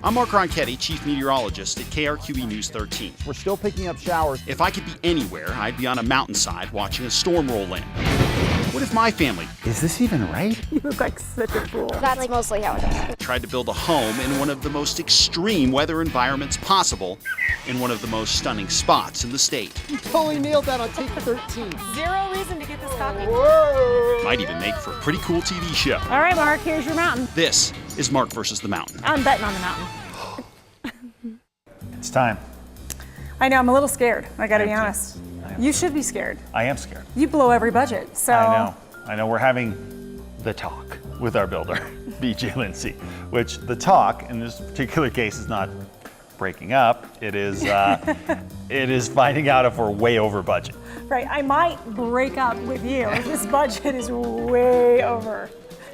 I'm Mark Ronchetti, Chief Meteorologist at KRQE News 13. We're still picking up showers. If I could be anywhere, I'd be on a mountainside watching a storm roll in. What if my family Is this even right? You look like such a fool. That's mostly how it is. tried to build a home in one of the most extreme weather environments possible in one of the most stunning spots in the state? You totally nailed that on take 13. Zero reason to get this coffee. Might even make for a pretty cool TV show. All right, Mark, here's your mountain. This is Mark versus the Mountain. I'm betting on the mountain. It's time. I know, I'm a little scared. I gotta I be am too. honest. I am You too. should be scared. I am scared. You blow every budget, so. I know. We're having the talk with our builder, BJ Lindsay, which the talk in this particular case is not breaking up. It is it is finding out if we're way over budget. Right, I might break up with you if this budget is way over,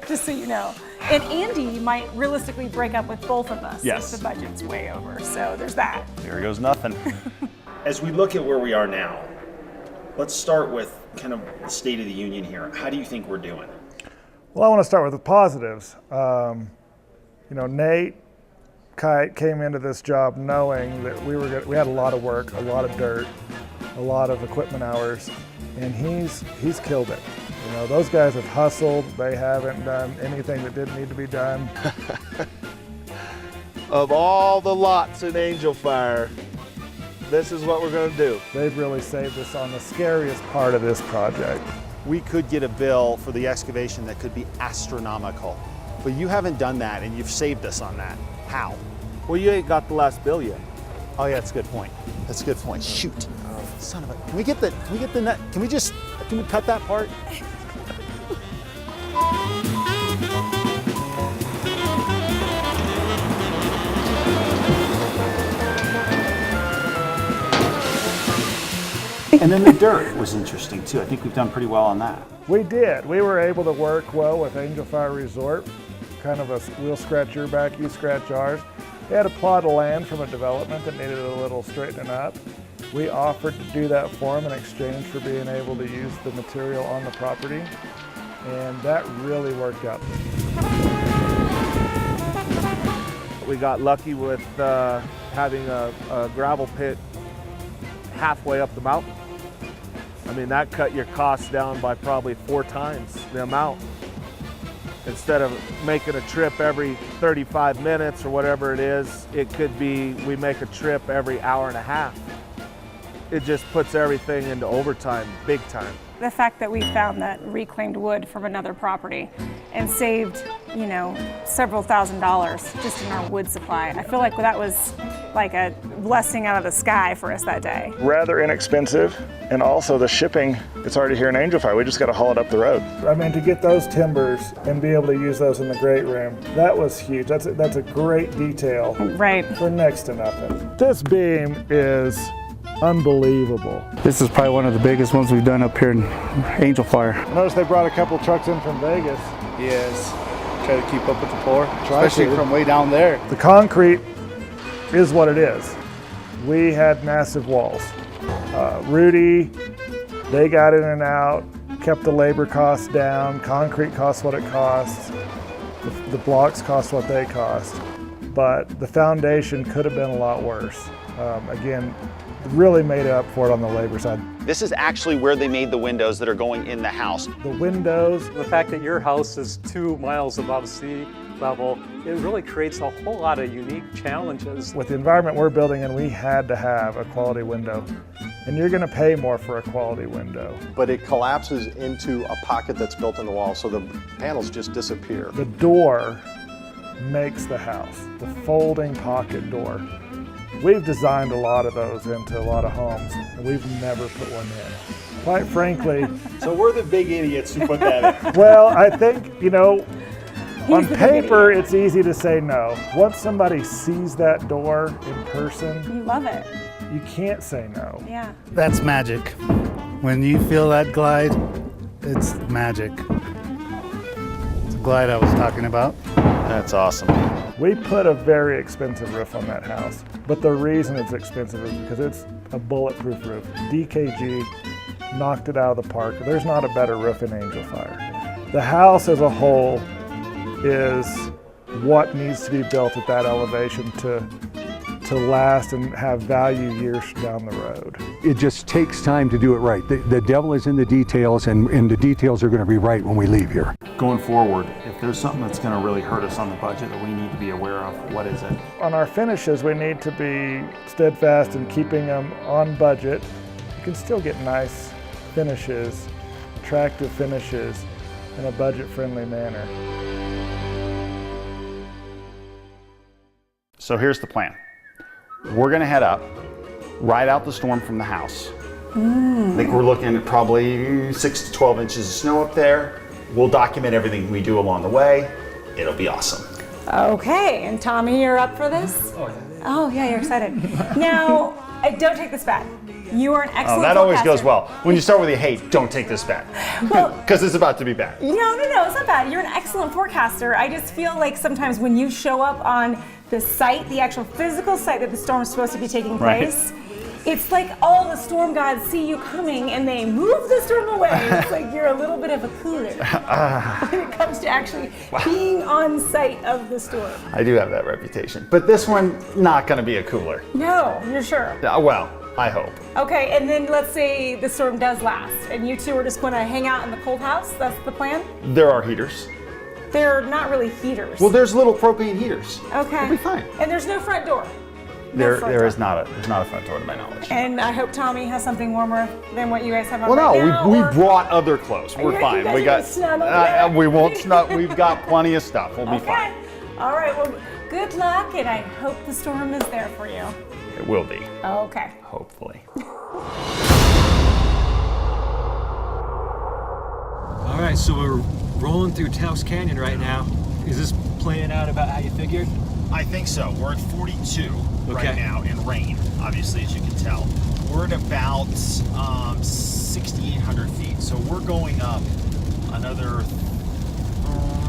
just so you know. And Andy might realistically break up with both of us Yes. if the budget's way over, so there's that. There goes nothing. As we look at where we are now, let's start with kind of the state of the union here. How do you think we're doing? Well, I want to start with the positives. Nate Kite came into this job knowing that we had a lot of work, a lot of dirt, a lot of equipment hours, and he's killed it. Those guys have hustled. They haven't done anything that didn't need to be done. Of all the lots in Angel Fire, this is what we're going to do. They've really saved us on the scariest part of this project. We could get a bill for the excavation that could be astronomical, but you haven't done that and you've saved us on that. How? Well, you ain't got the last bill yet. Oh yeah, that's a good point. That's a good point. Shoot. Son of a, can we get the nut? Can we cut that part? And then the dirt was interesting too. I think we've done pretty well on that. We did. We were able to work well with Angel Fire Resort. Kind of a we'll scratch your back, you scratch ours. They had a plot of land from a development that needed a little straightening up. We offered to do that for them in exchange for being able to use the material on the property, and that really worked out. We got lucky with having a gravel pit halfway up the mountain. I mean, that cut your costs down by probably 4 times the amount. Instead of making a trip every 35 minutes or whatever it is, it could be we make a trip every hour and a half. It just puts everything into overtime, big time. The fact that we found that reclaimed wood from another property and saved, several $1,000s just in our wood supply. I feel like that was like a blessing out of the sky for us that day. Rather inexpensive, and also the shipping, it's already here in Angel Fire. We just got to haul it up the road. I mean, to get those timbers and be able to use those in the great room, that was huge. That's a great detail. Right. For next to nothing. This beam is unbelievable. This is probably one of the biggest ones we've done up here in Angel Fire. I noticed they brought a couple trucks in from Vegas. Yes, try to keep up with the pour, Try especially to. from way down there. The concrete is what it is. We had massive walls. Rudy, they got in and out, kept the labor costs down. Concrete costs what it costs. The blocks cost what they cost. But the foundation could have been a lot worse. Again, really made up for it on the labor side. This is actually where they made the windows that are going in the house. The windows, The fact that your house is 2 miles above sea level, it really creates a whole lot of unique challenges. with the environment we're building in, we had to have a quality window. And you're gonna pay more for a quality window. But it collapses into a pocket that's built in the wall, so the panels just disappear. The door makes the house, the folding pocket door. We've designed a lot of those into a lot of homes, and we've never put one in. Quite frankly, So we're the big idiots who put that in. well, I think, on the big paper, it's easy to say no. Once somebody sees that door in person, You love it. you can't say no. Yeah. That's magic. When you feel that glide, it's magic. It's the glide I was talking about. That's awesome. We put a very expensive roof on that house, but the reason it's expensive is because it's a bulletproof roof. DKG knocked it out of the park. There's not a better roof in Angel Fire. The house as a whole is what needs to be built at that elevation to last and have value years down the road. It just takes time to do it right. The devil is in the details, and the details are going to be right when we leave here. Going forward, if there's something that's going to really hurt us on the budget that we need to be aware of, what is it? On our finishes, we need to be steadfast in keeping them on budget. You can still get nice finishes, attractive finishes in a budget-friendly manner. So here's the plan. We're gonna head up, ride out the storm from the house. I think we're looking at probably 6 to 12 inches of snow up there. We'll document everything we do along the way. It'll be awesome. Okay, and Tommy, you're up for this? Oh yeah, you're excited. Now, don't take this bad. You are an excellent Oh, that always forecaster. goes well. When you start with a hate, don't take this bad. Well, Because it's about to be bad. no, it's not bad. You're an excellent forecaster. I just feel like sometimes when you show up on the site, the actual physical site that the storm is supposed to be taking Right. place, it's like all the storm gods see you coming and they move the storm away. It's like you're a little bit of a cooler when it comes to actually being on site of the storm. I do have that reputation. But this one, not gonna be a cooler. No, you're sure. Well, I hope. Okay, and then let's say the storm does last and you two are just going to hang out in the cold house. That's the plan? There are heaters. They're not really heaters. Well, there's little propane heaters. Okay. It'll be fine. And there's no front door. There front is door. there's not a front door to my knowledge. And I hope Tommy has something warmer than what you guys have on Well, right no, now. we or- brought other clothes. We're You fine. guys We are got. gonna snuggle together? We won't snug. We've got plenty of stuff. We'll be Okay. fine. All right. Well, good luck, and I hope the storm is there for you. It will be, Okay. hopefully. All right, so we're rolling through Taos Canyon right now. Is this playing out about how you figured? I think so. We're at 42 Okay. right now in rain, obviously, as you can tell. We're at about 6,800 feet. So we're going up another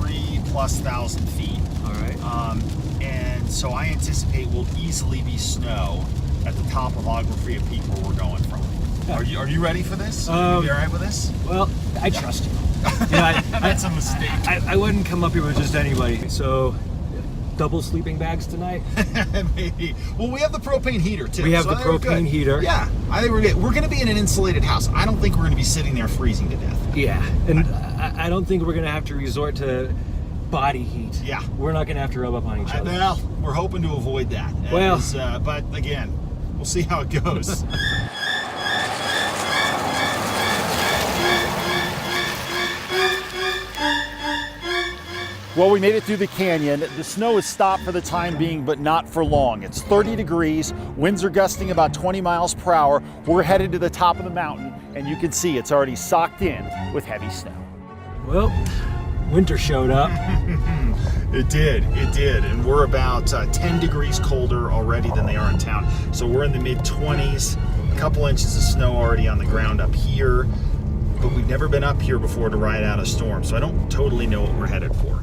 3,000+ feet. All right. And so I anticipate we'll easily be snow at the top of Agua Fria Peak where we're going from. Are you ready for this? Are you all right with this? Well, I trust you. You know, That's a mistake. I wouldn't come up here with just anybody. So, double sleeping bags tonight? Maybe. Well, we have the propane heater too. We have so the I think we're propane good. heater. Yeah, I think we're good. We're going to be in an insulated house. I don't think we're going to be sitting there freezing to death. Yeah. And I don't think we're going to have to resort to body heat. Yeah. We're not going to have to rub up on each other. Well, we're hoping to avoid that. Well. But again, we'll see how it goes. Well, we made it through the canyon. The snow has stopped for the time being, but not for long. It's 30 degrees, winds are gusting about 20 miles per hour. We're headed to the top of the mountain, and you can see it's already socked in with heavy snow. Well, winter showed up. It did, and we're about 10 degrees colder already than they are in town. So we're in the mid-20s, a couple inches of snow already on the ground up here, but we've never been up here before to ride out a storm, so I don't totally know what we're headed for.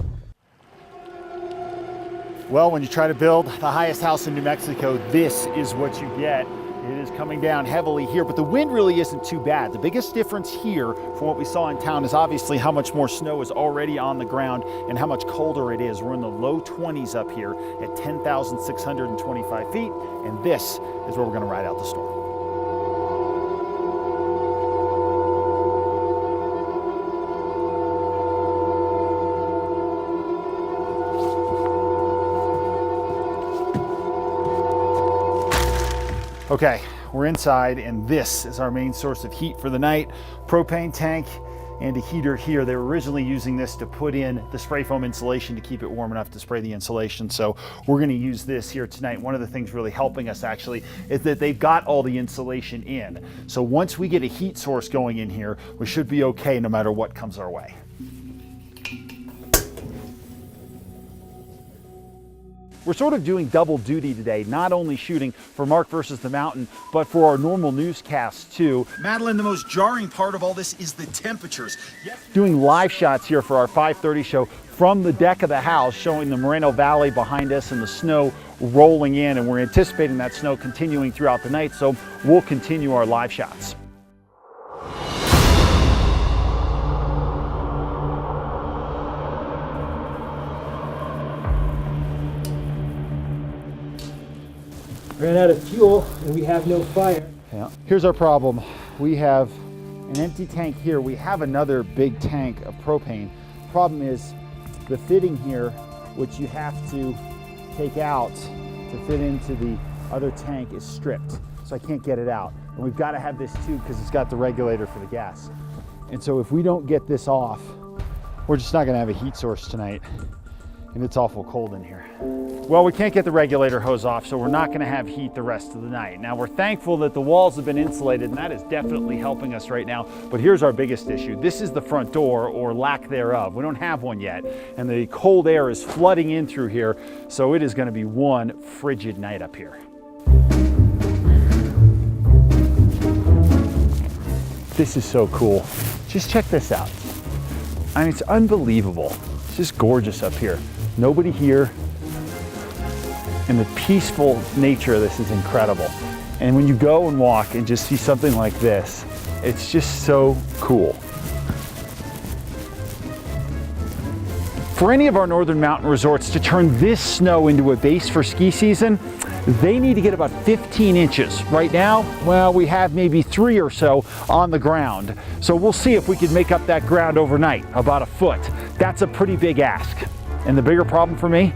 Well, when you try to build the highest house in New Mexico, this is what you get. It is coming down heavily here, but the wind really isn't too bad. The biggest difference here from what we saw in town is obviously how much more snow is already on the ground and how much colder it is. We're in the low 20s up here at 10,625 feet, and this is where we're going to ride out the storm. Okay, we're inside, and this is our main source of heat for the night. Propane tank and a heater here. They were originally using this to put in the spray foam insulation to keep it warm enough to spray the insulation. So we're gonna use this here tonight. One of the things really helping us actually is that they've got all the insulation in. So once we get a heat source going in here, we should be okay no matter what comes our way. We're sort of doing double duty today, not only shooting for Mark versus the Mountain, but for our normal newscasts too. Madeline, the most jarring part of all this is the temperatures. Doing live shots here for our 5:30 show from the deck of the house, showing the Moreno Valley behind us and the snow rolling in, and we're anticipating that snow continuing throughout the night, so we'll continue our live shots. ran out of fuel and we have no fire. Yeah. Here's our problem. We have an empty tank here. We have another big tank of propane. Problem is the fitting here, which you have to take out to fit into the other tank, is stripped. So I can't get it out. And we've got to have this tube because it's got the regulator for the gas. And so if we don't get this off, we're just not going to have a heat source tonight. And it's awful cold in here. Well, we can't get the regulator hose off, so we're not going to have heat the rest of the night. Now, we're thankful that the walls have been insulated, and that is definitely helping us right now. But here's our biggest issue. This is the front door, or lack thereof. We don't have one yet, and the cold air is flooding in through here, so it is going to be one frigid night up here. This is so cool. Just check this out. I mean, it's unbelievable. It's just gorgeous up here. Nobody here. And the peaceful nature of this is incredible. And when you go and walk and just see something like this, it's just so cool. For any of our northern mountain resorts to turn this snow into a base for ski season, they need to get about 15 inches. Right now, well, we have maybe 3 or so on the ground. So we'll see if we can make up that ground overnight, about a foot. That's a pretty big ask. And the bigger problem for me,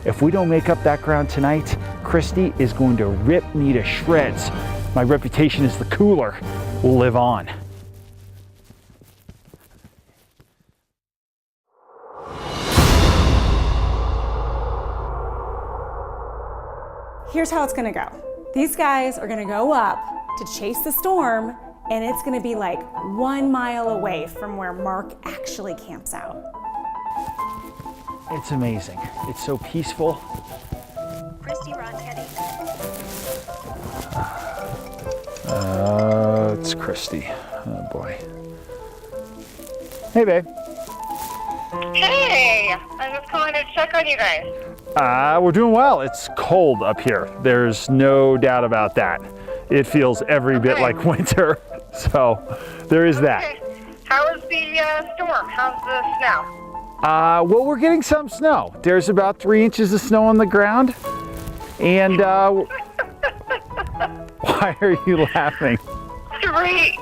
if we don't make up that ground tonight, Krysty is going to rip me to shreds. My reputation as the cooler will live on. Here's how it's gonna go. These guys are gonna go up to chase the storm, and it's gonna be like 1 mile away from where Mark actually camps out. It's amazing. It's so peaceful. Krysty, Ron, Teddy. It's Krysty. Oh boy. Hey, babe. Hey, I'm just calling to check on you guys. We're doing well. It's cold up here. There's no doubt about that. It feels every bit like winter. So there is that. How is the storm? How's the snow? Well, we're getting some snow. There's about 3 inches of snow on the ground. And why are you laughing? 3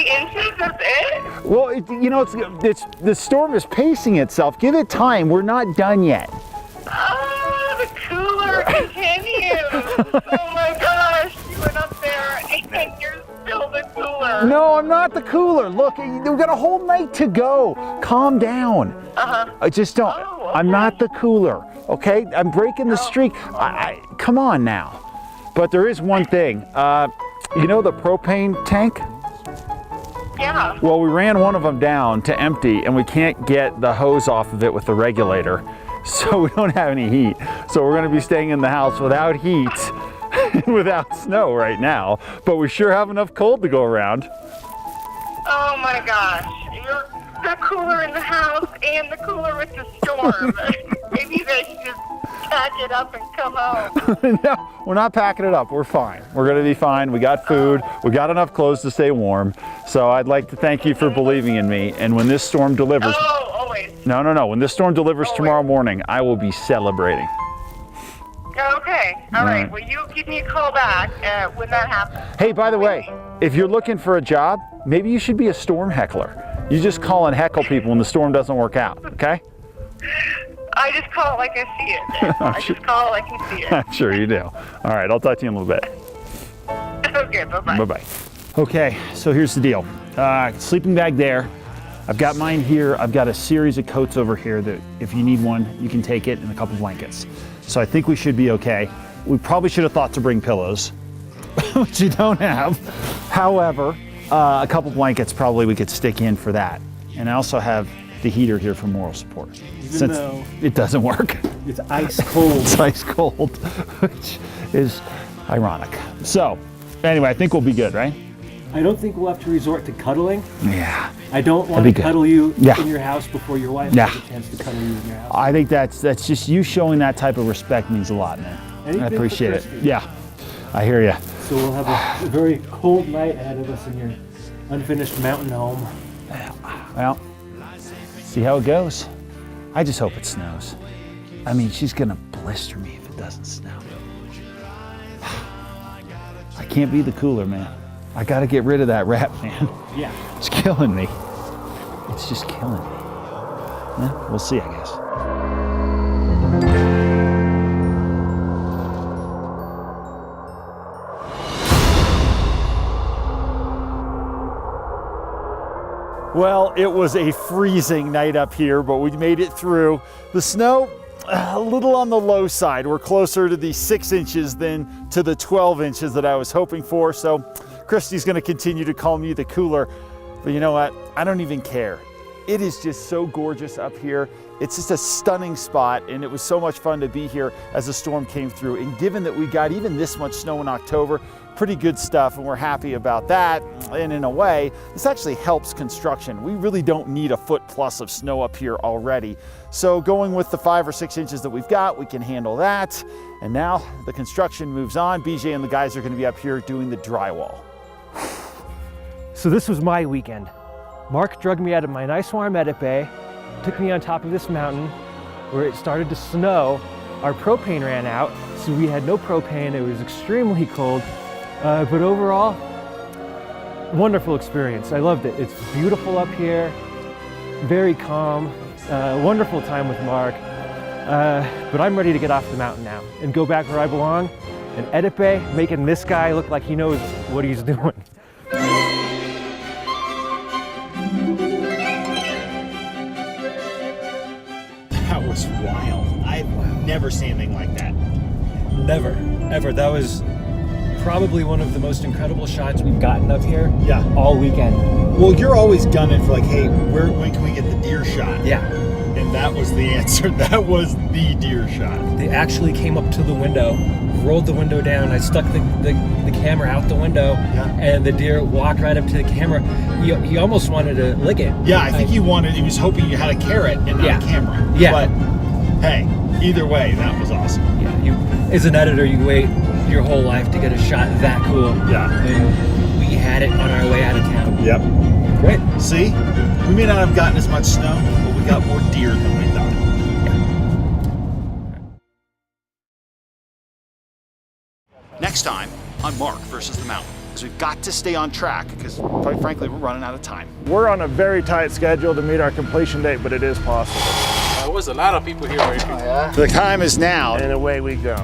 inches, that's it? Well, you know, it's the storm is pacing itself. Give it time. We're not done yet. Oh, the cooler continues. Oh my gosh, you went up there and you're still the cooler. No, I'm not the cooler. Look, we've got a whole night to go. Calm down. I just don't. Oh, okay. I'm not the cooler, okay? I'm breaking the streak. Come on now. But there is one thing. You know the propane tank? Yeah. Well, we ran one of them down to empty, and we can't get the hose off of it with the regulator. So we don't have any heat. So we're gonna be staying in the house without heat and without snow right now. But we sure have enough cold to go around. Oh my gosh, you're the cooler in the house and the cooler with the storm. Maybe you guys should just pack it up and come home. No, we're not packing it up. We're fine. We're gonna be fine. We got food. We got enough clothes to stay warm. So I'd like to thank you for believing in me. And when this storm delivers, always. No. When this storm delivers tomorrow morning, I will be celebrating. Okay, all right. Well, you give me a call back when that happens. Hey, by the way, if you're looking for a job, maybe you should be a storm heckler. You just call and heckle people when the storm doesn't work out, okay? I just call it like I see it. I just call it like I see it. I'm sure you do. All right, I'll talk to you in a little bit. Okay, bye-bye. Bye-bye. Okay, so here's the deal. Sleeping bag there. I've got mine here. I've got a series of coats over here that if you need one, you can take it, and a couple blankets. So I think we should be okay. We probably should have thought to bring pillows, which you don't have. However, a couple blankets probably we could stick in for that. And I also have the heater here for moral support. Even though it doesn't work. it's ice cold. It's ice cold, which is ironic. So anyway, I think we'll be good, right? I don't think we'll have to resort to cuddling. Yeah. I don't want to cuddle you in your house before your wife has a chance to cuddle you in your house. I think that's just you showing that type of respect means a lot, man. I appreciate it. Yeah, I hear you. So we'll have a very cold night ahead of us in your unfinished mountain home. Well, see how it goes. I just hope it snows. I mean, she's gonna blister me if it doesn't snow. I can't be the cooler, man. I gotta get rid of that wrap, man. Yeah. It's killing me. It's just killing me. Yeah, we'll see, I guess. Well, it was a freezing night up here, but we made it through. The snow, a little on the low side. We're closer to the 6 inches than to the 12 inches that I was hoping for. So Krysty's gonna continue to call me the cooler, but you know what? I don't even care. It is just so gorgeous up here. It's just a stunning spot, and it was so much fun to be here as the storm came through. And given that we got even this much snow in October, pretty good stuff, and we're happy about that. And in a way, this actually helps construction. We really don't need a foot plus of snow up here already. So going with the 5 or 6 inches that we've got, we can handle that. And now the construction moves on. BJ and the guys are gonna be up here doing the drywall. So this was my weekend. Mark dragged me out of my nice warm edit bay, took me on top of this mountain where it started to snow. Our propane ran out, so we had no propane. It was extremely cold, but overall, wonderful experience. I loved it. It's beautiful up here, very calm, wonderful time with Mark. But I'm ready to get off the mountain now and go back where I belong, in edit bay, making this guy look like he knows what he's doing. That was wild. I've never seen anything like that. Never, ever. That was probably one of the most incredible shots we've gotten up here. Yeah. All weekend. Well, you're always gunning for like, hey, when can we get the deer shot? Yeah. And that was the answer. That was the deer shot. They actually came up to the window, rolled the window down. I stuck the camera out the window, and the deer walked right up to the camera. He almost wanted to lick it. Yeah, I think he was hoping you had a carrot and not a camera. Yeah. But hey, either way, that was awesome. Yeah. As an editor, you wait your whole life to get a shot that cool. Yeah. And we had it on our way out of town. Yep. Great. See, we may not have gotten as much snow, but we got more deer than we thought. Next time on Mark versus the Mountain, because we've got to stay on track because, quite frankly, we're running out of time. We're on a very tight schedule to meet our completion date, but it is possible. There was a lot of people here. The time is now. And away we go.